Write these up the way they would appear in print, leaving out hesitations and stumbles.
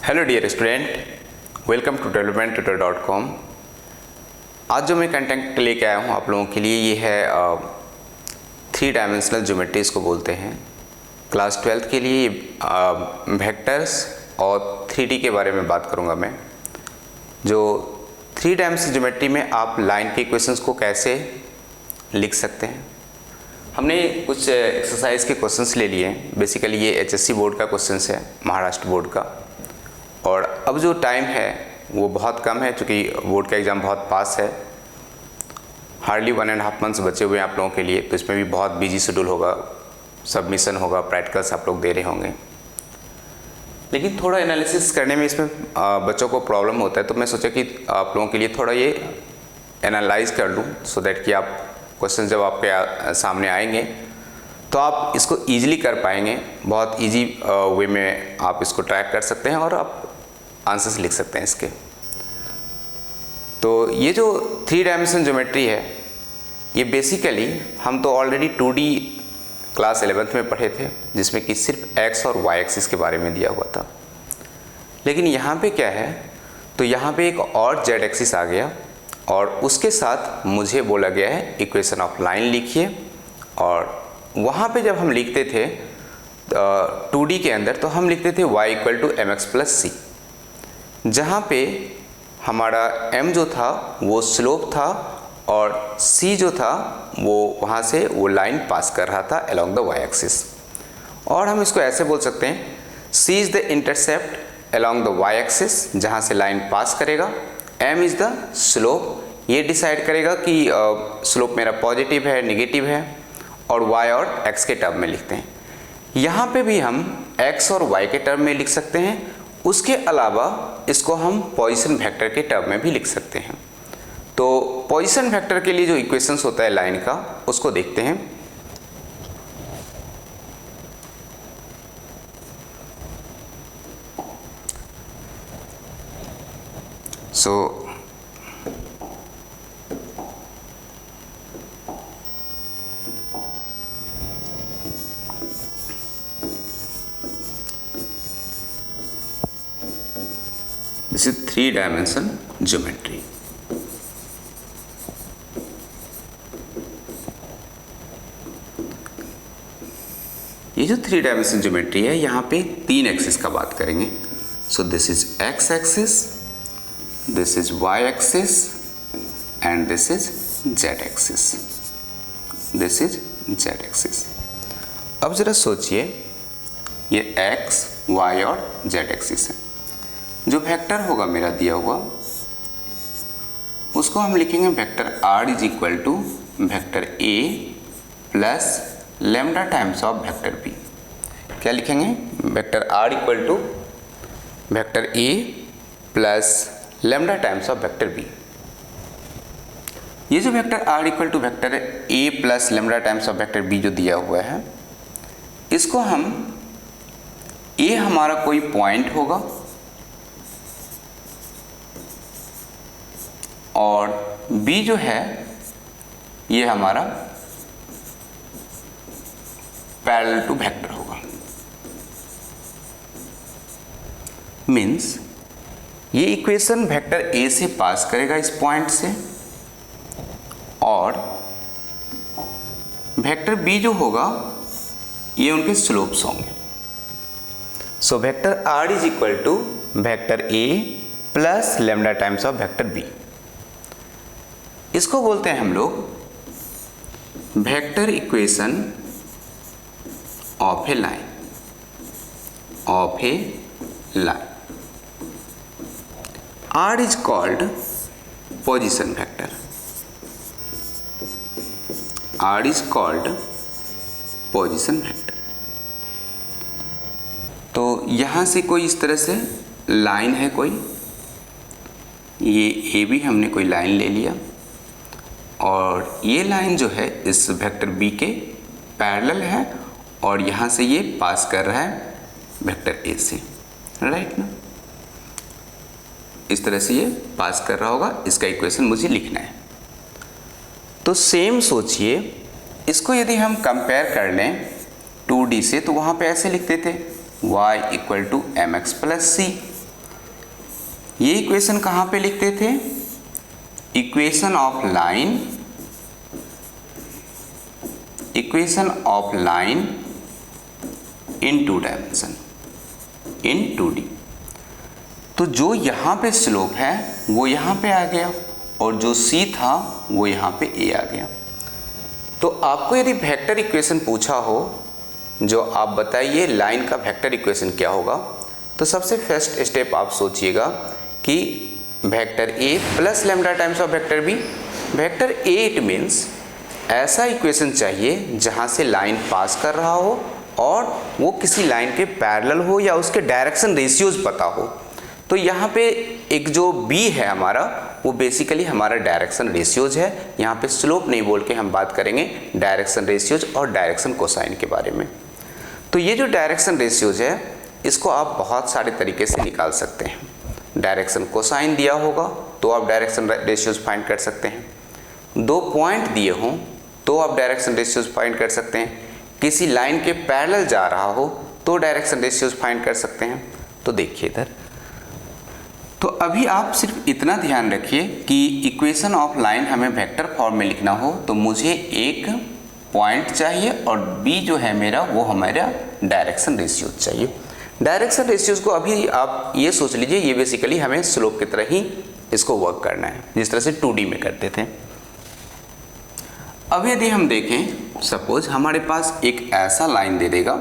Hello dear student, welcome to developmenttutor.com। आज जो मैं कंटेंट लेके आया हूँ आप लोगों के लिए, ये है 3 डायमेंशनल ज्योमेट्रीज को बोलते हैं। क्लास 12th के लिए वेक्टर्स और 3D के बारे में बात करूँगा मैं। जो 3 डायमेंशनल ज्योमेट्री में आप लाइन के इक्वेशंस को कैसे लिख सकते हैं, हमने कुछ एक्सरसाइज के क्वेश्चंस ले लिए हैं। बेसिकली ये HSC बोर्ड का क्वेश्चंस है, महाराष्ट्र बोर्ड का। और अब जो टाइम है वो बहुत कम है, क्योंकि बोर्ड का एग्ज़ाम बहुत पास है। हार्डली 1.5 मंथ्स बचे हुए हैं आप लोगों के लिए, तो इसमें भी बहुत बिजी शेड्यूल होगा, सबमिशन होगा, प्रैक्टिकल्स आप लोग दे रहे होंगे। लेकिन थोड़ा एनालिसिस करने में इसमें बच्चों को प्रॉब्लम होता है, तो मैं सोचा कि आप लोगों के लिए थोड़ा ये एनालाइज कर लूँ, सो दैट कि आप क्वेश्चन जब आपके सामने आएंगे तो आप इसको ईजिली कर पाएंगे। बहुत ईजी वे में आप इसको ट्रैक कर सकते हैं और आप आंसर्स लिख सकते हैं इसके। तो ये जो 3 डायमेंशन ज्योमेट्री है, ये बेसिकली हम तो ऑलरेडी 2D क्लास 11th में पढ़े थे, जिसमें कि सिर्फ x और y एक्सिस के बारे में दिया हुआ था। लेकिन यहाँ पे क्या है, तो यहाँ पे एक और z एक्सिस आ गया और उसके साथ मुझे बोला गया है इक्वेशन ऑफ लाइन लिखिए। और वहाँ पे जब हम लिखते थे 2D के अंदर, तो हम लिखते थे y = mx + c, जहाँ पे हमारा m जो था वो स्लोप था और c जो था वो वहाँ से वो लाइन पास कर रहा था अलोंग द y एक्सिस। और हम इसको ऐसे बोल सकते हैं, c is the intercept along the y axis, जहाँ से लाइन पास करेगा। m इज़ द स्लोप, ये डिसाइड करेगा कि स्लोप मेरा पॉजिटिव है, नेगेटिव है। और y और x के टर्म में लिखते हैं। यहाँ पे भी हम x और y के टर्म में लिख सकते हैं। उसके अलावा इसको हम पोजीशन वेक्टर के टर्म में भी लिख सकते हैं। तो पोजीशन वेक्टर के लिए जो इक्वेशंस होता है लाइन का, उसको देखते हैं। This is 3 dimension geometry। ये जो 3 डायमेंशन ज्योमेट्री है, यहाँ पे 3 एक्सिस का बात करेंगे। So this is x axis, this is y axis and this is z axis. This is z axis. अब जरा सोचिए, ये x, y और z एक्सिस है। जो वेक्टर होगा मेरा दिया हुआ, उसको हम लिखेंगे vector r = vector a plus lambda times of vector b। क्या लिखेंगे? Vector r = vector a plus lambda times of vector b। ये जो vector r = vector a plus lambda times of vector b जो दिया हुआ है, इसको हम a हमारा कोई पॉइंट होगा और b जो है ये हमारा पैरेलल टू वेक्टर होगा। मीन्स ये इक्वेशन वेक्टर a से पास करेगा इस पॉइंट से, और वेक्टर b जो होगा ये उनके स्लोप्स होंगे। So vector r = vector a plus lambda times of vector b। इसको बोलते हैं हम लोग vector equation of A line. Of A line r is called position vector. r is called position vector. तो यहां से कोई इस तरह से लाइन है, कोई ये a भी हमने कोई लाइन ले लिया, और ये लाइन जो है इस वेक्टर b के पैरेलल है, और यहाँ से ये पास कर रहा है वेक्टर a से, राइट ना। इस तरह से ये पास कर रहा होगा, इसका इक्वेशन मुझे लिखना है। तो सेम सोचिए, इसको यदि हम कंपेयर कर लें 2D से, तो वहाँ पे ऐसे लिखते थे y = mx + c। ये इक्वेशन कहाँ पे लिखते थे? Equation of line, equation of line in 2 dimension, in 2D। तो जो यहाँ पे स्लोप है वो यहाँ पे आ गया और जो C था वो यहाँ पे A आ गया। तो आपको यदि वेक्टर इक्वेशन पूछा हो, जो आप बताइए लाइन का वेक्टर इक्वेशन क्या होगा, तो सबसे फर्स्ट स्टेप आप सोचिएगा कि vector A plus lambda times of vector B। Vector A it means ऐसा इक्वेशन चाहिए जहाँ से लाइन पास कर रहा हो और वो किसी लाइन के पैरेलल हो या उसके डायरेक्शन रेशियोज पता हो। तो यहाँ पे एक जो B है हमारा, वो बेसिकली हमारा डायरेक्शन रेशियोज है। यहाँ पे स्लोप नहीं बोल के हम बात करेंगे डायरेक्शन रेशियोज और डायरेक्शन कोसाइन के बारे में। तो ये जो डायरेक्शन रेशियोज है, इसको आप बहुत सारे तरीके से निकाल सकते हैं। डायरेक्शन कोसाइन दिया होगा तो आप डायरेक्शन रेशियोज फाइंड कर सकते हैं। 2 पॉइंट दिए हों तो आप डायरेक्शन रेशियोज फाइंड कर सकते हैं। किसी लाइन के पैरेलल जा रहा हो तो डायरेक्शन रेशियोज फाइंड कर सकते हैं। तो देखिए इधर, तो अभी आप सिर्फ इतना ध्यान रखिए कि इक्वेशन ऑफ लाइन हमें वेक्टर फॉर्म में लिखना हो तो मुझे एक पॉइंट चाहिए और B जो है मेरा वो हमारा डायरेक्शन रेशियोज चाहिए। डायरेक्शन रेशियोज को अभी आप ये सोच लीजिए, ये बेसिकली हमें स्लोप की तरह ही इसको वर्क करना है, जिस तरह से 2D में करते थे। अब यदि हम देखें, सपोज हमारे पास एक ऐसा लाइन दे देगा,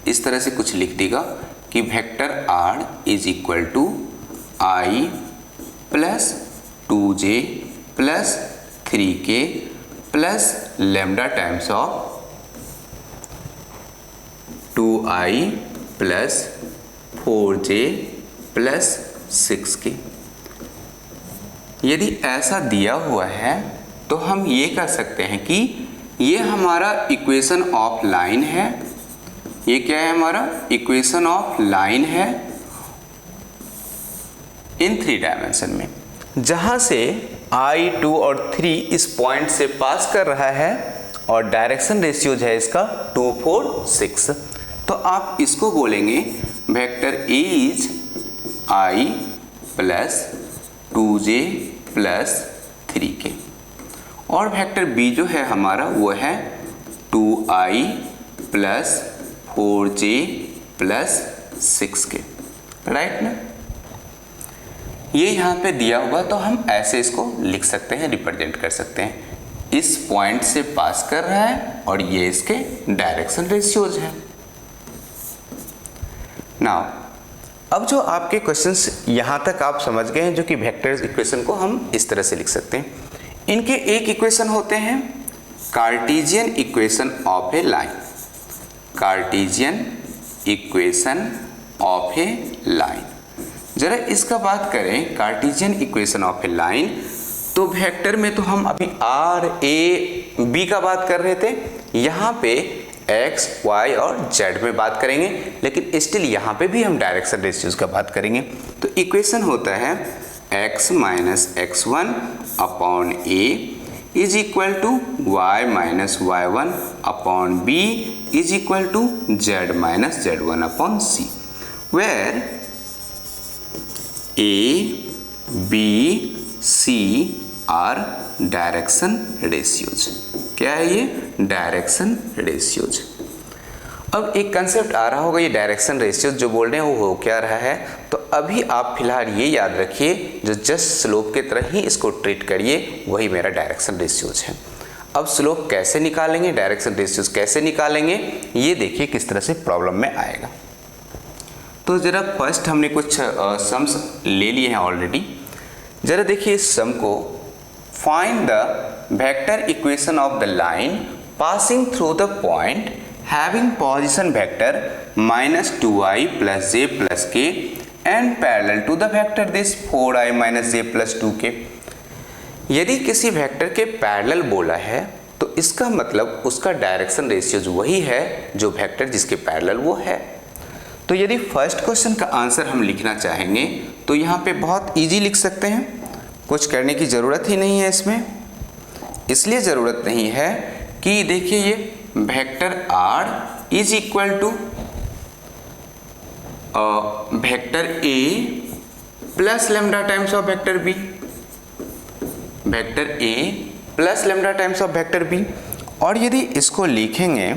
इस तरह से कुछ लिख देगा कि vector R is equal to I plus 2J plus 3K plus lambda times of 2I plus 4J plus 6K। यदि ऐसा दिया हुआ है तो हम ये कह सकते हैं कि ये हमारा इक्वेशन ऑफ लाइन है। ये क्या है? हमारा इक्वेशन ऑफ लाइन है इन 3 डायमेंशन में, जहां से I, 2 और 3 इस पॉइंट से पास कर रहा है और डायरेक्शन रेशियोज है इसका 2, 4, 6। तो आप इसको बोलेंगे vector A is I plus 2J plus 3K और वेक्टर B जो है हमारा वो है 2I plus 4J plus 6K, right ना। ये यहाँ पे दिया हुआ तो हम ऐसे इसको लिख सकते हैं, रिप्रेजेंट कर सकते हैं। इस पॉइंट से पास कर रहा है और ये इसके डायरेक्शन रेशियोज है। नाउ अब जो आपके क्वेश्चंस यहाँ तक आप समझ गए हैं, जो कि वेक्टर इक्वेशन को हम इस तरह से लिख सकते हैं। इनके एक इक्वेशन होते हैं Cartesian equation of A line, cartesian equation of A line. जरा इसका बात करें Cartesian equation of A line, तो वेक्टर में तो हम अभी R, A, B का बात कर रहे थे। यहाँ पे X, Y और Z में बात करेंगे, लेकिन स्टिल यहाँ पे भी हम डायरेक्शन रेशियोज का बात करेंगे। तो इक्वेशन होता है x minus x1 upon A is equal to y minus y1 upon B is equal to z minus z1 upon C, where A, B, C are direction ratios. क्या है ये? Direction ratios. अब एक concept आ रहा होगा, ये direction ratios जो बोल रहे हैं वो हो क्या रहा है। तो अभी आप फिलहाल ये याद रखिए, जो जस्ट स्लोप के तरह ही इसको ट्रीट करिए, वही मेरा डायरेक्शन रेशियोज है। अब स्लोप कैसे निकालेंगे, डायरेक्शन रेशियोज कैसे निकालेंगे, ये देखिए किस तरह से प्रॉब्लम में आएगा। तो जरा फर्स्ट हमने कुछ सम्स ले लिए हैं ऑलरेडी। जरा देखिए इस सम को, find the vector equation of the line passing through the point having position vector minus 2i plus j plus k and parallel to the vector this 4i minus j plus 2k। यदि किसी vector के parallel बोला है तो इसका मतलब उसका direction ratios वही है जो वेक्टर जिसके पैरेलल वो है। तो यदि फर्स्ट क्वेश्चन का आंसर हम लिखना चाहेंगे तो यहाँ पे बहुत इजी लिख सकते हैं, कुछ करने की ज़रूरत ही नहीं है इसमें। इसलिए ज़रूरत नहीं है कि देखिए ये vector R is equal to vector A plus lambda times of vector B, vector A plus lambda times of vector B. और यदि इसको लिखेंगे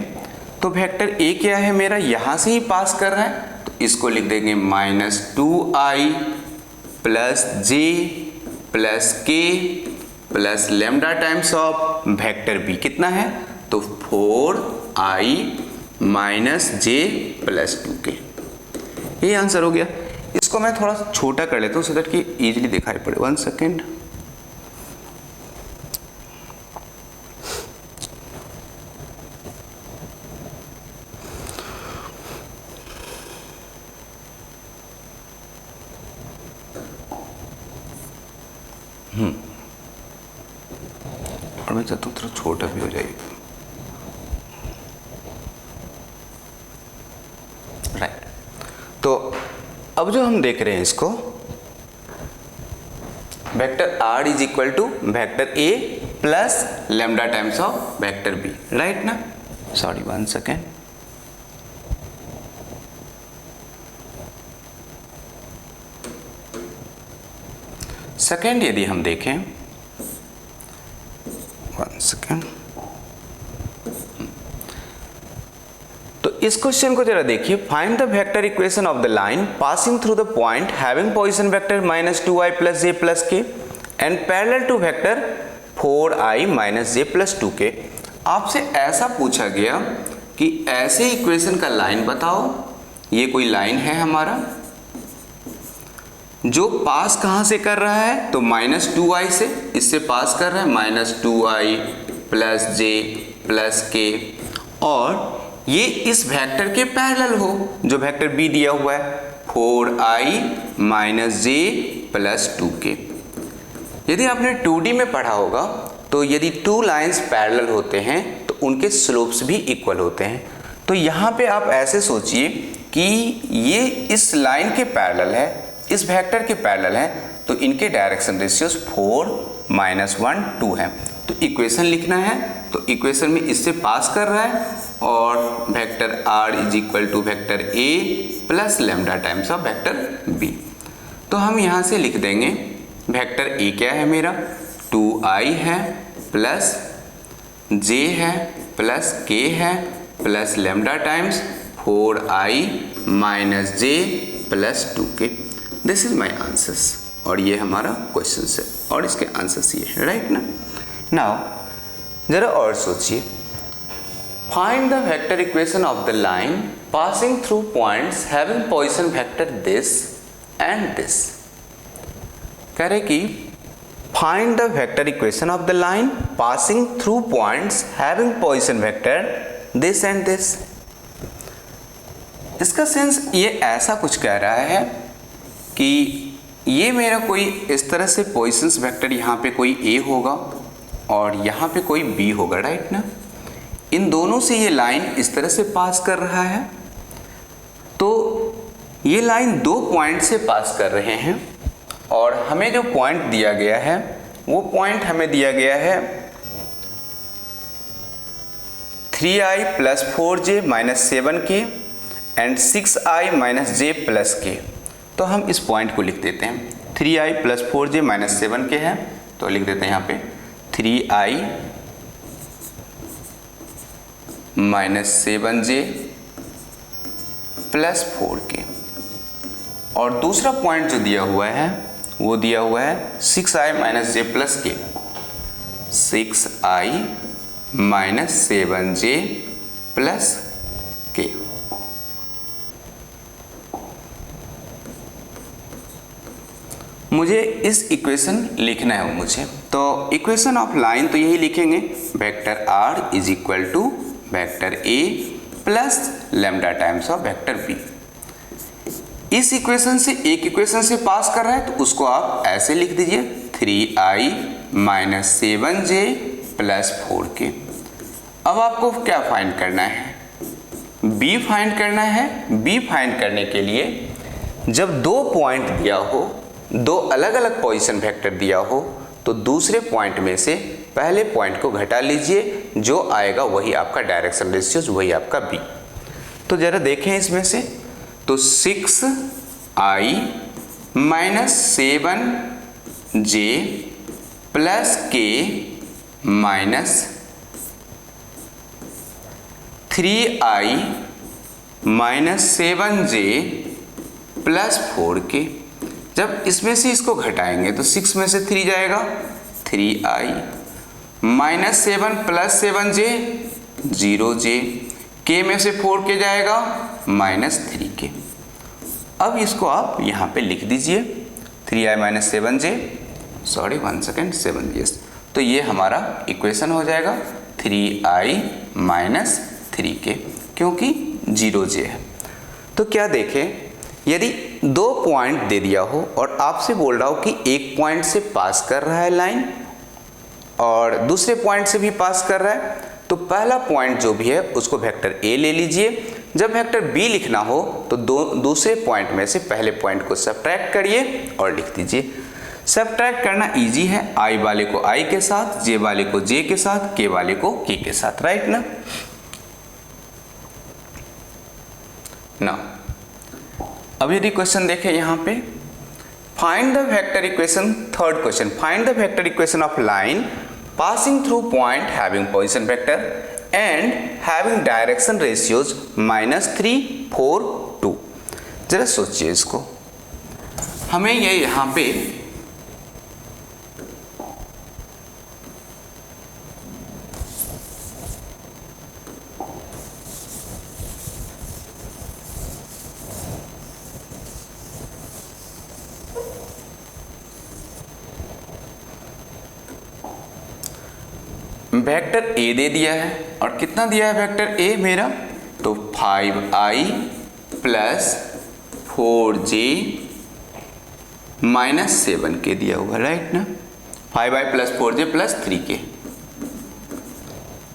तो वेक्टर ए क्या है मेरा, यहां से ही पास कर रहा है, तो इसको लिख देंगे -2i plus J plus K plus lambda times of vector B कितना है, तो 4i minus J plus 2k। ये आंसर हो गया। इसको मैं थोड़ा सा छोटा कर लेता हूँ सो दैट कि इजीली दिखाई पड़े। 1 सेकेंड। और मैं चाहता हूँ थोड़ा छोटा भी हो जाएगा। राइट। तो अब जो हम देख रहे हैं इसको, vector r is equal to vector a plus lambda times of vector b, right ना। Sorry 1 second. सेकेंड यदि हम देखें, 1 सेकेंड, तो इस क्वेश्चन को जरा देखिए। Find the vector equation of the line passing through the point having position vector -2i plus J plus K and parallel to vector 4i minus J plus 2k। आपसे ऐसा पूछा गया कि ऐसे इक्वेशन का लाइन बताओ। ये कोई लाइन है हमारा जो पास कहां से कर रहा है, तो -2i से इससे पास कर रहा है, -2i प्लस जे प्लस के, और ये इस वेक्टर के पैरेलल हो जो वेक्टर बी दिया हुआ है 4i minus J plus 2k। यदि आपने 2D में पढ़ा होगा तो यदि 2 लाइंस पैरेलल होते हैं तो उनके स्लोप्स भी इक्वल होते हैं। तो यहाँ पे आप ऐसे सोचिए कि ये इस लाइन के पैरेलल है, इस वेक्टर के पैरेलल है, तो इनके डायरेक्शन रेशियोज 4 -1 2 है। तो इक्वेशन लिखना है, तो इक्वेशन में इससे पास कर रहा है, और vector r is equal to vector a plus lambda times of vector b। तो हम यहाँ से लिख देंगे वेक्टर a क्या है मेरा, 2i है प्लस j है प्लस k है plus lambda times 4i minus j plus 2k। This is my answers. और ये हमारा क्वेश्चन है और इसके आंसर्स ये है, राइट ना। नाउ जरा और सोचिए, find the vector equation of the line passing through points having position vector this and this. कह रहे कि find the vector equation of the line passing through points having position vector this and this. इसका sense ये ऐसा कुछ कह रहा है कि ये मेरा कोई इस तरह से पोजीशंस वेक्टर, यहाँ पे कोई a होगा और यहाँ पे कोई b होगा, राइट ना। इन दोनों से ये लाइन इस तरह से पास कर रहा है, तो ये लाइन 2 पॉइंट से पास कर रहे हैं, और हमें जो पॉइंट दिया गया है वो पॉइंट हमें दिया गया है 3i plus 4j minus 7k and 6i minus j plus k। तो हम इस पॉइंट को लिख देते हैं। 3i plus 4j minus 7k है, तो लिख देते हैं यहाँ पे 3i minus 7j plus 4k। और दूसरा पॉइंट जो दिया हुआ है वो दिया हुआ है 6i minus j plus k, 6i minus 7j plus k। मुझे इस इक्वेशन लिखना है मुझे, तो इक्वेशन ऑफ लाइन तो यही लिखेंगे, vector r is equal to vector a plus lambda times of vector b। इस इक्वेशन से एक इक्वेशन से पास कर रहा है तो उसको आप ऐसे लिख दीजिए 3i minus 7j plus 4k। अब आपको क्या फाइंड करना है, b फाइंड करना है। b फाइंड करने के लिए जब 2 पॉइंट दिया हो, 2 अलग अलग पोजीशन वेक्टर दिया हो, तो दूसरे पॉइंट में से पहले पॉइंट को घटा लीजिए, जो आएगा वही आपका डायरेक्शन रेशियोज, वही आपका b। तो जरा देखें इसमें से, तो 6i -7j प्लस के minus 3i minus 7j plus 4k। जब इसमें से इसको घटाएंगे तो 6 में से 3 जाएगा 3i minus 7 plus 7j 0j, k में से 4k जाएगा माइनस 3k। अब इसको आप यहाँ पे लिख दीजिए 3i minus 7j, sorry 1 second 7j। तो ये हमारा इक्वेशन हो जाएगा 3i माइनस 3k, क्योंकि 0j है। तो क्या देखें, यदि 2 पॉइंट दे दिया हो और आपसे बोल रहा हो कि एक पॉइंट से पास कर रहा है लाइन और दूसरे पॉइंट से भी पास कर रहा है, तो पहला पॉइंट जो भी है उसको वेक्टर a ले लीजिए। जब वेक्टर b लिखना हो तो दूसरे पॉइंट में से पहले पॉइंट को सब्ट्रैक्ट करिए और लिख दीजिए। सब्ट्रैक्ट करना इजी है, i वाले को i के साथ, j वाले को j के साथ, k वाले को k के साथ, राइट ना। अब यदि क्वेश्चन देखें यहाँ पे, find the vector equation, third question, find the vector equation of line passing through point having position vector and having direction ratios -3, 4, 2। जरा सोचिए इसको, हमें ये यहाँ पे वेक्टर a दे दिया है और कितना दिया है वेक्टर a मेरा, तो 5i plus 4j minus 7k दिया हुआ, राइट ना। 5i plus 4j plus 3k।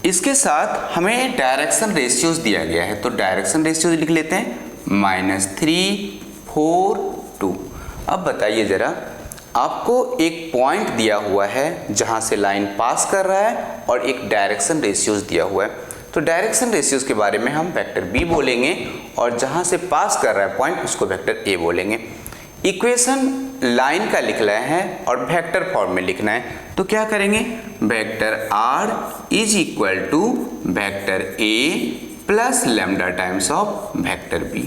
इसके साथ हमें डायरेक्शन रेशियोज दिया गया है, तो डायरेक्शन रेशियोज लिख लेते हैं -3, 4, 2। अब बताइए जरा, आपको एक पॉइंट दिया हुआ है जहां से लाइन पास कर रहा है और एक डायरेक्शन रेशियोज दिया हुआ है, तो डायरेक्शन रेशियोज के बारे में हम वेक्टर b बोलेंगे और जहां से पास कर रहा है पॉइंट उसको वेक्टर a बोलेंगे। इक्वेशन लाइन का लिख रहे हैं और वेक्टर फॉर्म में लिखना है, तो क्या करेंगे, vector r is equal to vector a plus lambda times of vector b।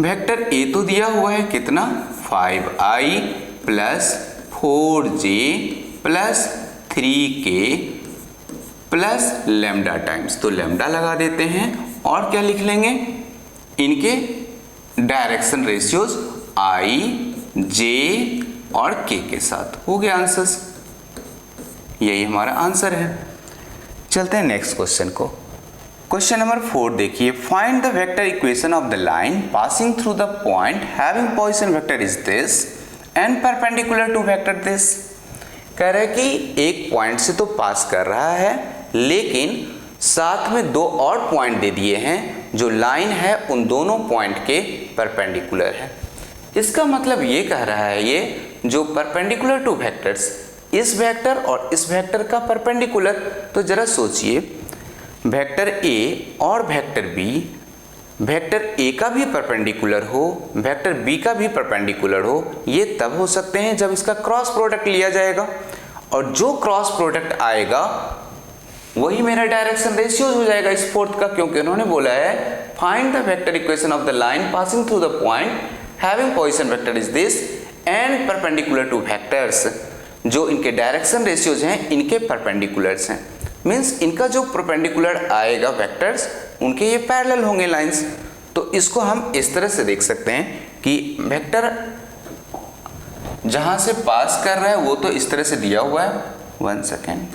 Vector a तो दिया हुआ है कितना, 5i plus 4j plus 3k plus lambda times, तो लैम्डा लगा देते हैं और क्या लिख लेंगे, इनके डायरेक्शन रेशियोज i, j और k के साथ। हो गया आंसर्स, यही हमारा आंसर है। चलते हैं नेक्स्ट क्वेश्चन को। क्वेश्चन नंबर 4 देखिए, find the vector equation of the line passing through the point having position vector is this and perpendicular to vector this. कह रहे कि एक पॉइंट से तो पास कर रहा है लेकिन साथ में 2 और पॉइंट दे दिए हैं जो लाइन है उन दोनों पॉइंट के परपेंडिकुलर है। इसका मतलब ये कह रहा है, ये जो परपेंडिकुलर टू वेक्टर्स, इस वेक्टर और इस वेक्टर का परपेंडिकुलर। तो जरा सोचिए, वेक्टर a और वेक्टर b, वेक्टर a का भी परपेंडिकुलर हो, वेक्टर b का भी परपेंडिकुलर हो, ये तब हो सकते हैं जब इसका क्रॉस प्रोडक्ट लिया जाएगा, और जो क्रॉस प्रोडक्ट आएगा वही मेरा डायरेक्शन रेशियोज हो जाएगा इस फोर्थ का, क्योंकि उन्होंने बोला है find the vector equation of the line passing through the point having position vector is this and perpendicular two vectors. जो इनके डायरेक्शन रेशियोज हैं इनके परपेंडिकुलर्स हैं, मीन्स इनका जो परपेंडिकुलर आएगा वेक्टर्स उनके ये पैरेलल होंगे लाइंस। तो इसको हम इस तरह से देख सकते हैं कि वेक्टर जहां से पास कर रहा है वो तो इस तरह से दिया हुआ है, 1 सेकेंड,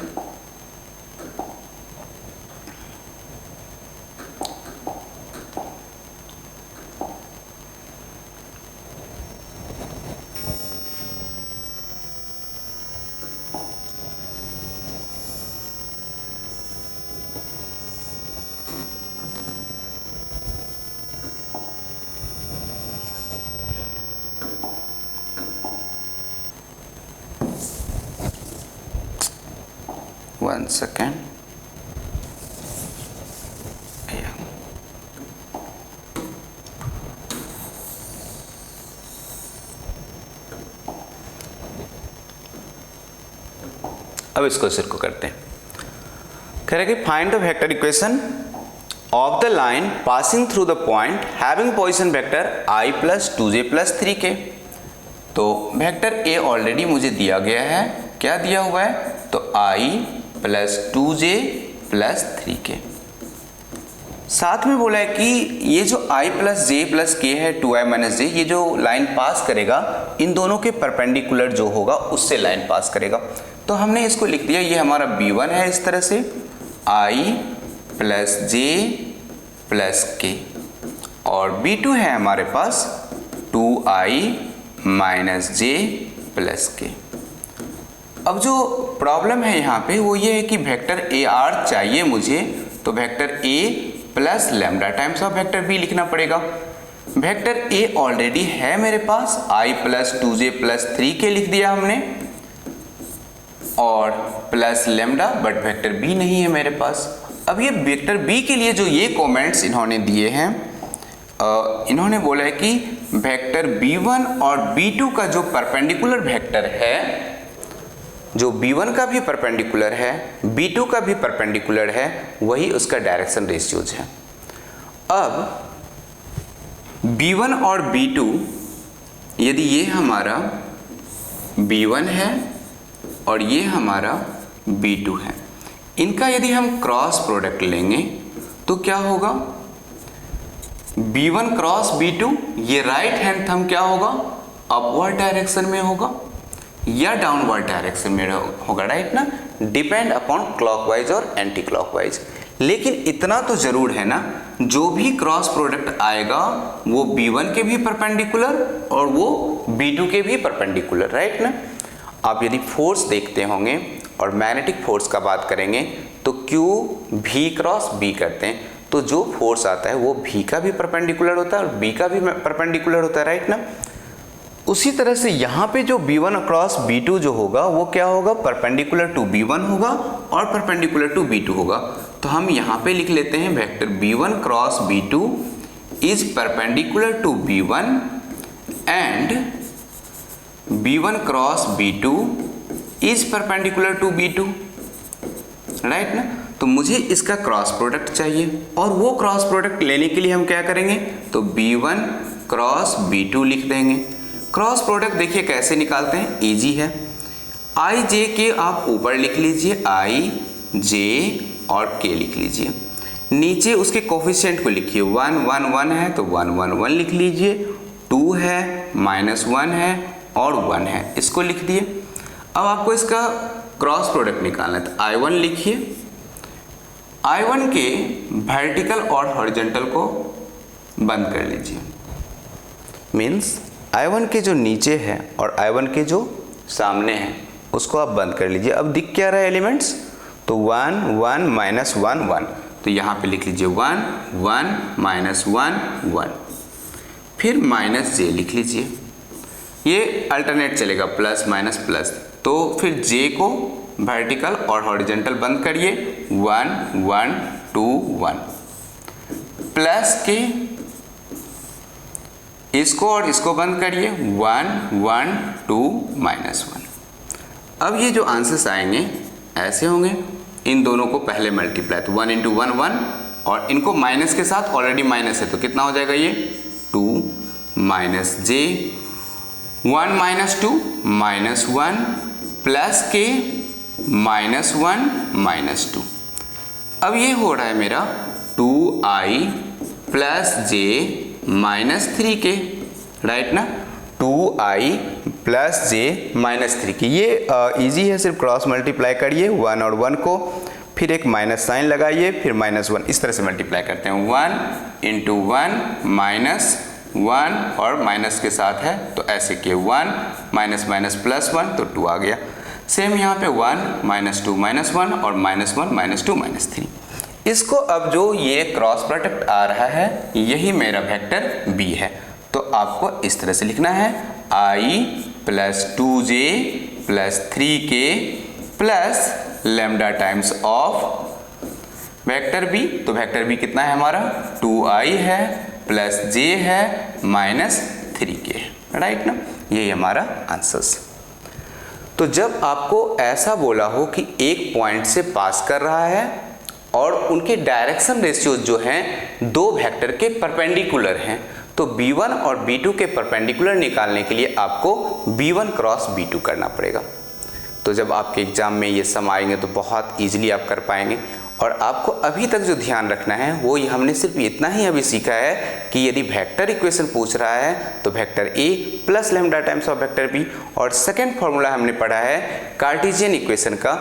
one second. अब इसको सिर को करते हैं। कह रहे कि find the vector equation of the line passing through the point having position vector i plus 2j plus 3k। तो वेक्टर ए ऑलरेडी मुझे दिया गया है, क्या दिया हुआ है, तो i plus 2j plus 3k। साथ में बोला है कि ये जो i plus j plus k है 2i माइनस j, ये जो लाइन पास करेगा इन दोनों के परपेंडिकुलर जो होगा उससे लाइन पास करेगा। तो हमने इसको लिख दिया, ये हमारा b1 है इस तरह से, i plus j plus k, और b2 है हमारे पास 2i minus j plus k। अब जो प्रॉब्लम है यहाँ पे वो ये है कि वेक्टर ए आर चाहिए मुझे, तो vector A plus lambda times of vector B लिखना पड़ेगा। वेक्टर ए ऑलरेडी है मेरे पास, i plus 2j plus 3k लिख दिया हमने, और plus lambda, but vector B नहीं है मेरे पास। अब ये वेक्टर बी के लिए जो ये कमेंट्स इन्होंने दिए हैं, इन्होंने बोला है कि वेक्टर b1 और b2 का जो परपेंडिकुलर वेक्टर है, जो b1 का भी परपेंडिकुलर है b2 का भी परपेंडिकुलर है, वही उसका डायरेक्शन रेशियोज है। अब b1 और b2, यदि ये हमारा b1 है और ये हमारा b2 है, इनका यदि हम क्रॉस प्रोडक्ट लेंगे तो क्या होगा, b1 क्रॉस b2, ये राइट हैंड थंब क्या होगा, अपवर्ड डायरेक्शन में होगा या डाउनवर्ड डायरेक्शन में होगा, राइट ना, डिपेंड अपॉन क्लॉकवाइज और एंटी क्लॉकवाइज। लेकिन इतना तो जरूर है ना, जो भी क्रॉस प्रोडक्ट आएगा वो b1 के भी परपेंडिकुलर और वो b2 के भी परपेंडिकुलर, राइट ना। आप यदि फोर्स देखते होंगे और मैग्नेटिक फोर्स का बात करेंगे तो Q V क्रॉस B करते हैं, तो जो फोर्स आता है वो V का भी परपेंडिकुलर होता है और B का भी परपेंडिकुलर होता है, राइट ना। उसी तरह से यहाँ पे जो B1 क्रॉस B2 जो होगा वो क्या होगा, परपेंडिकुलर टू B1 होगा और परपेंडिकुलर टू B2 होगा। तो हम यहाँ पे लिख लेते हैं vector B1 cross B2 is perpendicular to B1 and B1 cross B2 is perpendicular to B2, right ना। तो मुझे इसका क्रॉस प्रोडक्ट चाहिए, और वो क्रॉस प्रोडक्ट लेने के लिए हम क्या करेंगे, तो B1 क्रॉस B2 लिख देंगे। क्रॉस प्रोडक्ट देखिए कैसे निकालते हैं, इजी है। i j के आप ऊपर लिख लीजिए, i j और k लिख लीजिए, नीचे उसके कोफिशिएंट को लिखिए, 1 1 1 है तो 1 1 1 लिख लीजिए, 2 है, -1 है और 1 है, इसको लिख दिए। अब आपको इसका क्रॉस प्रोडक्ट निकालना है, तो i1 लिखिए, i1 के वर्टिकल और हॉरिजॉन्टल को बंद कर लीजिए, मीन्स i1 के जो नीचे है और i1 के जो सामने है उसको आप बंद कर लीजिए। अब दिख क्या रहा है एलिमेंट्स, तो 1 1 -1 1, तो यहाँ पे लिख लीजिए 1 1 -1 1, फिर -j लिख लीजिए, ये अल्टरनेट चलेगा, प्लस माइनस प्लस, तो फिर j को वर्टिकल और हॉरिजॉन्टल बंद करिए, 1 1 2 1, प्लस के इसको और इसको बंद करिए, 1 1 2 -1। अब ये जो आंसर्स आएंगे ऐसे होंगे, इन दोनों को पहले मल्टीप्लाई, तो 1 × 1 1, और इनको माइनस के साथ ऑलरेडी माइनस है तो कितना हो जाएगा ये 2 -j, 1 -2 -1 प्लस के -1 -2। अब ये हो रहा है मेरा 2i plus j -3k, right ना, 2i प्लस j -3k। ये इजी है, सिर्फ क्रॉस मल्टीप्लाई करिए 1 और 1 को, फिर एक माइनस साइन लगाइए, फिर -1, इस तरह से मल्टीप्लाई करते हैं, 1 × 1 -1 और माइनस के साथ है तो ऐसे किए, 1 -+1 तो 2 आ गया। सेम यहाँ पे 1 -2 -1 और -1 -2 -3। इसको अब जो ये क्रॉस प्रोडक्ट आ रहा है यही मेरा वेक्टर b है, तो आपको इस तरह से लिखना है, i plus 2j plus 3k plus lambda times of vector b। तो वेक्टर b कितना है हमारा, 2i है प्लस j है -3k है, राइट ना। यही हमारा आंसर्स। तो जब आपको ऐसा बोला हो कि एक पॉइंट से पास कर रहा है और उनके डायरेक्शन रेशियोज जो हैं दो वेक्टर के परपेंडिकुलर हैं, तो B1 और B2 के परपेंडिकुलर निकालने के लिए आपको B1 क्रॉस B2 करना पड़ेगा। तो जब आपके एग्जाम में ये सम आएंगे तो बहुत ईजिली आप कर पाएंगे। और आपको अभी तक जो ध्यान रखना है वो हमने सिर्फ इतना ही अभी सीखा है कि यदि वेक्टर इक्वेशन पूछ रहा है तो vector A plus lambda times of vector B, और सेकेंड फॉर्मूला हमने पढ़ा है कार्टेशियन इक्वेशन का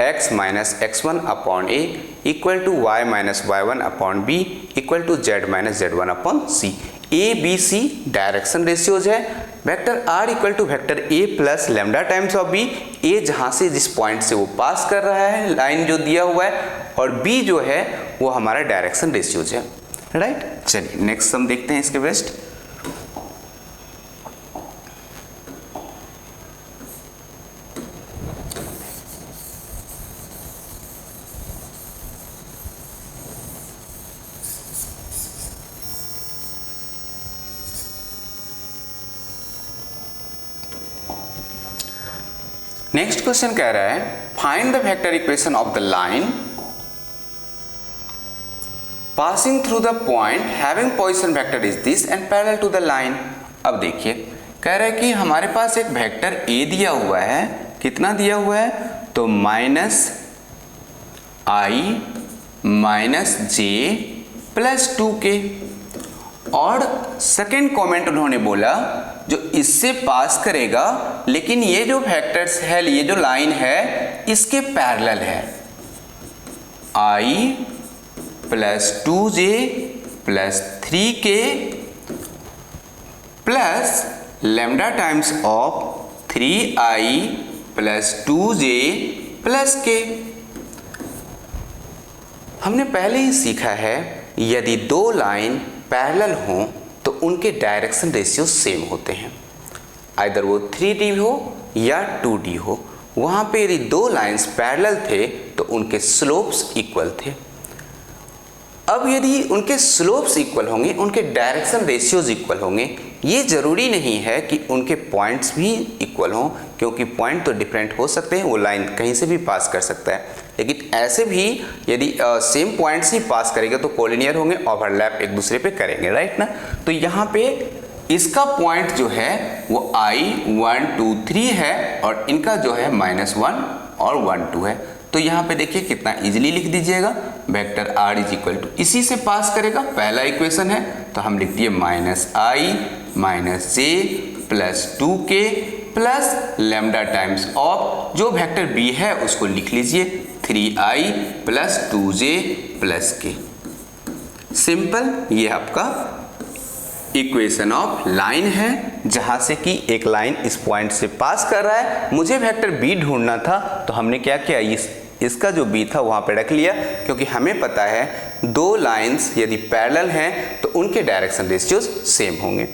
x minus x1 upon A equal to y minus y1 upon B equal to z minus z1 upon C। A B C direction ratios है, vector R equal to vector A plus lambda times of B, A जहाँ से जिस point से वो पास कर रहा है line जो दिया हुआ है, और B जो है वो हमारा डायरेक्शन रेशियोज है, राइट। चलिए नेक्स्ट सम देखते हैं इसके बेस्ट। नेक्स्ट क्वेश्चन कह रहा है find the vector equation of the line passing through the point having position vector is this and parallel to the line. अब देखिए कह रहा है कि हमारे पास एक वेक्टर A दिया हुआ है, कितना दिया हुआ है, तो minus I minus J plus 2K, और सेकेंड कमेंट उन्होंने बोला जो इससे पास करेगा लेकिन ये जो वेक्टर्स है, ये जो लाइन है इसके पैरेलल है, I plus 2J plus 3K plus lambda times of 3I plus 2J plus K। हमने पहले ही सीखा है यदि दो लाइन पैरेलल हों तो उनके डायरेक्शन रेशियो सेम होते हैं, आइदर वो 3D हो या 2D हो। वहाँ पे यदि दो लाइंस पैरेलल थे तो उनके स्लोप्स इक्वल थे। अब यदि उनके स्लोप्स इक्वल होंगे, उनके डायरेक्शन रेशियोज इक्वल होंगे, ये ज़रूरी नहीं है कि उनके पॉइंट्स भी इक्वल हों, क्योंकि पॉइंट तो डिफरेंट हो सकते हैं, वो लाइन कहीं से भी पास कर सकता है। लेकिन ऐसे भी यदि सेम पॉइंट्स ही पास करेंगे तो कोलिनियर होंगे, ओवरलैप एक दूसरे पे करेंगे, राइट ना। तो यहाँ पे इसका पॉइंट जो है वो I 1 2 3 है और इनका जो है -1 और 1 2 है। तो यहाँ पे देखिए कितना इजीली लिख दीजिएगा, vector R is equal to इसी से पास करेगा, पहला इक्वेशन है तो हम लिख दिए -I minus J plus 2K plus lambda times of जो वेक्टर B है उसको लिख लीजिए 3I plus 2J plus K। Simple, ये आपका इक्वेशन ऑफ लाइन है जहां से कि एक लाइन इस पॉइंट से पास कर रहा है। मुझे वेक्टर B ढूंढना था तो हमने क्या किया, इसका जो B था वहां पे रख लिया, क्योंकि हमें पता है दो लाइंस यदि पैरेलल हैं तो उनके डायरेक्शन रेशियोज सेम होंगे।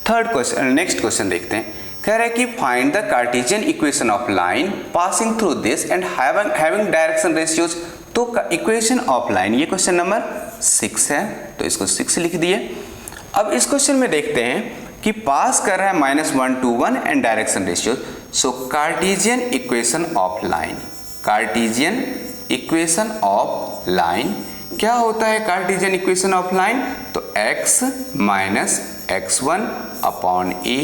थर्ड क्वेश्चन, नेक्स्ट क्वेश्चन देखते हैं। कह रहा है कि find the cartesian equation of line passing through this and having direction ratios. तो इक्वेशन ऑफ लाइन, ये क्वेश्चन नंबर 6 है तो इसको 6 लिख दिए। अब इस क्वेश्चन में देखते हैं कि पास कर रहा है -1 2 1 and direction ratio. So cartesian equation of line, cartesian equation of line क्या होता है? कार्टेशियन इक्वेशन ऑफ लाइन तो x minus x1 upon a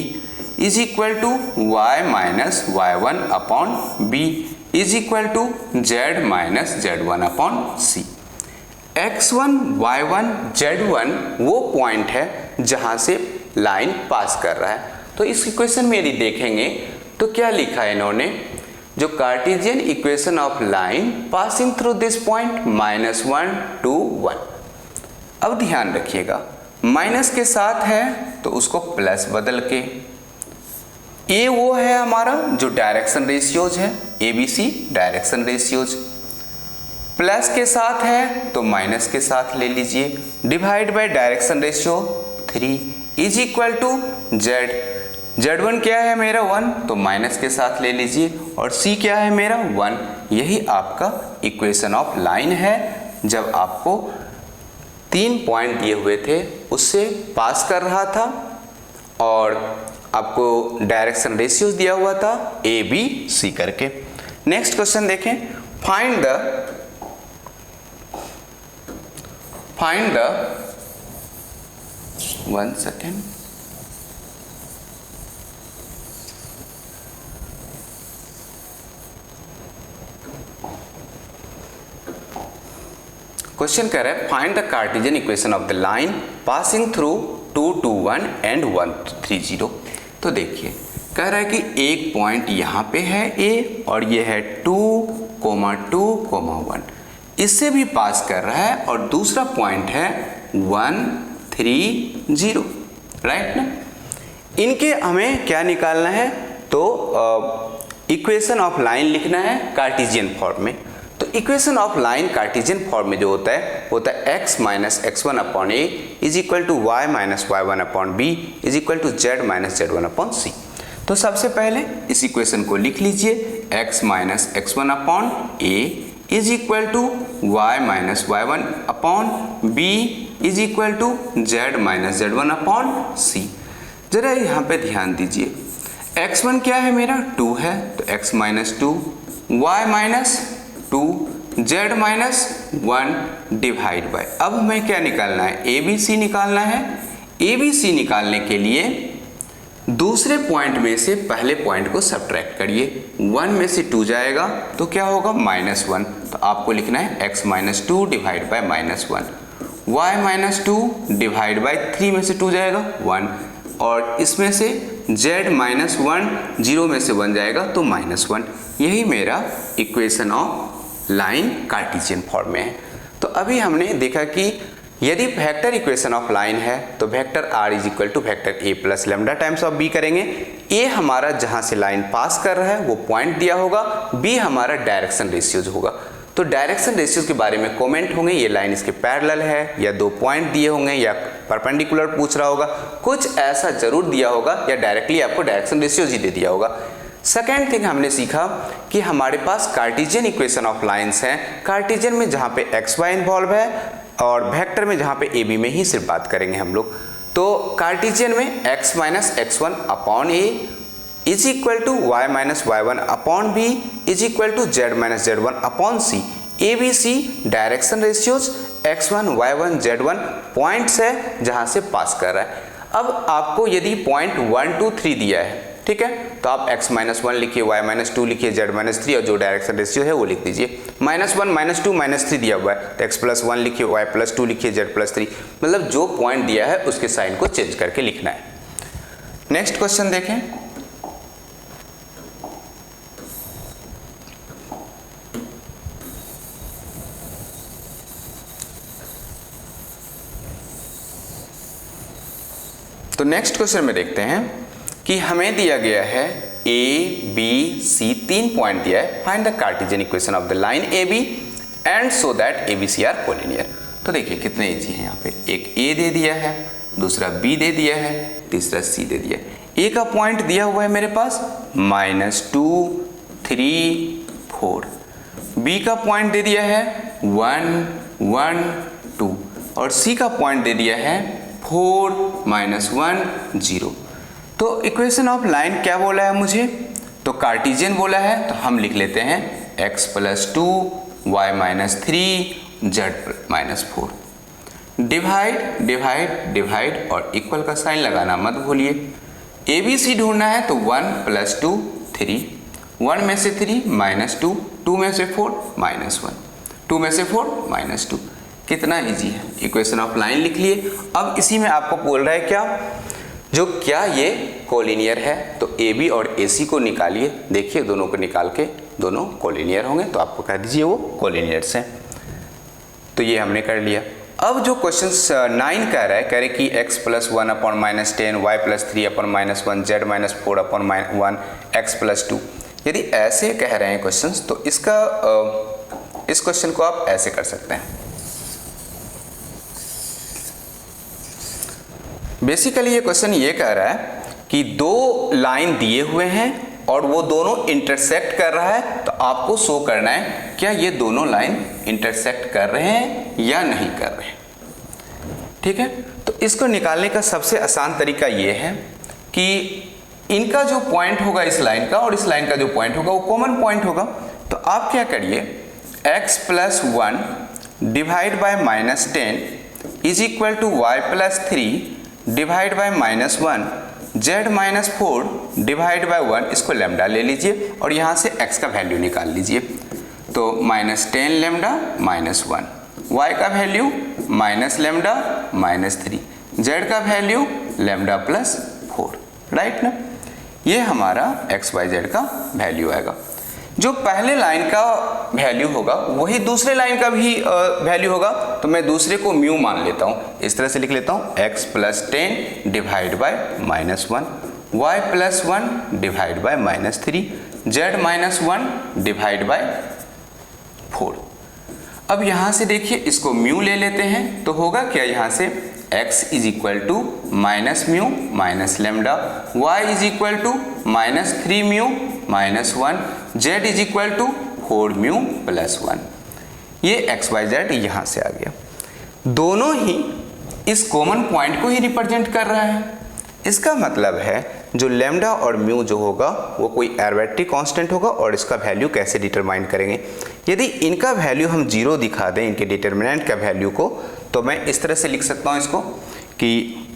is equal to y minus y1 upon b is equal to z minus z1 upon c। x1 y1 z1 वो point है जहां से line पास कर रहा है। तो इस इक्वेशन में यदि देखेंगे तो क्या लिखा है इन्होंने, जो Cartesian equation of line passing through this point -1 2 1। अब ध्यान रखिएगा माइनस के साथ है तो उसको प्लस बदल के, ए वो है हमारा जो डायरेक्शन रेशियोज है, ABC डायरेक्शन रेशियोज, प्लस के साथ है तो माइनस के साथ ले लीजिए, divide by direction ratio 3 is equal to z1 क्या है मेरा 1 तो माइनस के साथ ले लीजिए, और c क्या है मेरा 1। यही आपका इक्वेशन ऑफ लाइन है। जब आपको 3 पॉइंट दिए हुए थे उससे पास कर रहा था और आपको डायरेक्शन रेशियोज दिया हुआ था ए बी सी करके। नेक्स्ट क्वेश्चन देखें, फाइंड द 1 सेकेंड, क्वेश्चन कह रहा है find the cartesian equation of the line passing through 2 2 1 and 1 3 0। तो देखिए कह रहा है कि एक पॉइंट यहाँ पे है ए और ये है 2, 2, 1, इससे भी पास कर रहा है, और दूसरा पॉइंट है 1 3 0, राइट ना। इनके हमें क्या निकालना है, तो इक्वेशन ऑफ लाइन लिखना है कार्टेशियन फॉर्म में। तो equation of line Cartesian form में जो होता है x minus x1 upon A is equal to y minus y1 upon B is equal to z minus z1 upon C. तो सबसे पहले इस इक्वेशन को लिख लीजिए, x minus x1 upon A is equal to y minus y1 upon B is equal to z minus z1 upon C. जरा यहाँ पे ध्यान दीजिए, x1 क्या है मेरा 2 है, तो x minus 2, y minus 2, z minus 1 divide bye, अब हमें क्या निकालना है, ए बी सी निकालना है। ए बी सी निकालने के लिए दूसरे पॉइंट में से पहले पॉइंट को सब्ट्रैक्ट करिए, 1 में से 2 जाएगा तो क्या होगा -1, तो आपको लिखना है x minus 2 divide by -1, y minus 2 divide by 3 में से 2 जाएगा 1, और इसमें से z माइनस 1, 0 में से 1 जाएगा तो -1। यही मेरा equation of line Cartesian form में है। तो अभी हमने देखा कि यदि वेक्टर इक्वेशन ऑफ लाइन है तो vector r is equal to vector a plus lambda times of b करेंगे। a हमारा जहां से लाइन पास कर रहा है वो पॉइंट दिया होगा, b हमारा डायरेक्शन रेशियोज होगा। तो डायरेक्शन रेशियोज के बारे में कमेंट होंगे, ये लाइन इसके पैरेलल है या 2 पॉइंट दिए होंगे या परपेंडिकुलर पूछ रहा होगा, कुछ ऐसा जरूर दिया होगा या डायरेक्टली आपको डायरेक्शन रेशियोज ही दे दिया होगा। सेकेंड थिंग हमने सीखा कि हमारे पास कार्टेशियन इक्वेशन ऑफ लाइन्स हैं, कार्टेशियन में जहाँ पे एक्स वाई इन्वॉल्व है और वेक्टर में जहाँ पे ए बी में ही सिर्फ बात करेंगे हम लोग। तो कार्टेशियन में x minus x1 upon A is equal to y minus y1 upon B is equal to z minus z1 upon c. A b c direction ratios x1 y1 z1 points है जहाँ से पास कर रहा है। अब आपको यदि पॉइंट 1 2 3 दिया है, ठीक है, तो आप x माइनस 1 लिखिए, y माइनस 2 लिखिए, z माइनस 3 और जो डायरेक्शन रेशियो है वो लिख दीजिए। -1 -2 -3 दिया हुआ है तो x प्लस 1 लिखिए, y प्लस 2 लिखिए, z प्लस 3, मतलब जो पॉइंट दिया है उसके साइन को चेंज करके लिखना है। नेक्स्ट क्वेश्चन देखें, तो नेक्स्ट क्वेश्चन में देखते हैं कि हमें दिया गया है ए बी सी, 3 पॉइंट दिया है, find the cartesian equation of the line a b and so that a b c are collinear. तो देखिए कितने इजी है, यहाँ पे एक ए दे दिया है, दूसरा बी दे दिया है, तीसरा सी दे दिया है। ए का पॉइंट दिया हुआ है मेरे पास -2 3 4, बी का पॉइंट दे दिया है 1 1 2 और सी का पॉइंट दे दिया है 4 -1 0। तो इक्वेशन ऑफ लाइन क्या बोला है मुझे, तो कार्टेशियन बोला है, तो हम लिख लेते हैं x plus 2 y minus 3 z minus 4। Divide divide divide और इक्वल का साइन लगाना मत भूलिए। ए बी सी ढूंढना है तो 1 प्लस 2 3, 1 में से 3 -2, 2 में से 4 -1, 2 में से 4 -2। कितना इजी है, इक्वेशन ऑफ लाइन लिख लिए। अब इसी में आपको बोल रहा है क्या ये कोलिनियर है, तो ए बी और ए सी को निकालिए। देखिए दोनों को निकाल के दोनों कोलिनियर होंगे तो आपको कह दीजिए वो कोलिनियर्स हैं। तो ये हमने कर लिया। अब जो क्वेश्चन 9 कह रहा है कि x plus 1 upon -10, y plus 3 upon -1, z minus 4 upon 1, x plus 2, यदि ऐसे कह रहे हैं क्वेश्चंस तो इस क्वेश्चन को आप ऐसे कर सकते हैं। बेसिकली ये क्वेश्चन ये कह रहा है कि 2 लाइन दिए हुए हैं और वो दोनों इंटरसेक्ट कर रहा है, तो आपको शो करना है क्या ये दोनों लाइन इंटरसेक्ट कर रहे हैं या नहीं कर रहे हैं। ठीक है, तो इसको निकालने का सबसे आसान तरीका ये है कि इनका जो पॉइंट होगा इस लाइन का और इस लाइन का जो पॉइंट होगा वो कॉमन पॉइंट होगा। तो आप क्या करिए, x plus 1 divide by minus 10 is equal to y plus 3 divide by minus 1 z minus 4 divide by 1, इसको लेमडा ले लीजिए और यहाँ से x का वैल्यू निकाल लीजिए। तो माइनस 10 लेमडा माइनस 1, y का value minus lambda minus 3, z का वैल्यू लेमडा प्लस 4, राइट ना। ये हमारा x y z का वैल्यू आएगा। जो पहले लाइन का वैल्यू होगा वही दूसरे लाइन का भी वैल्यू होगा। तो मैं दूसरे को म्यू मान लेता हूँ, इस तरह से लिख लेता हूँ x plus 10 divide by minus 1, y plus 1 divide by minus 3, z minus 1 divide bye 4। अब यहाँ से देखिए इसको म्यू ले लेते हैं तो होगा क्या, यहाँ से x is equal to minus mu minus lambda, y is equal to minus 3 mu minus 1, z is equal to 4 mu plus 1। ये एक्स वाई जेड यहाँ से आ गया। दोनों ही इस कॉमन पॉइंट को ही रिप्रेजेंट कर रहा है। इसका मतलब है जो लेमडा और म्यू जो होगा वो कोई आर्बिट्रेरी कांस्टेंट होगा और इसका वैल्यू कैसे डिटरमाइन करेंगे। यदि इनका वैल्यू हम 0 दिखा दें, इनके डिटर्मिनेंट का वैल्यू को, तो मैं इस तरह से लिख सकता हूँ इसको कि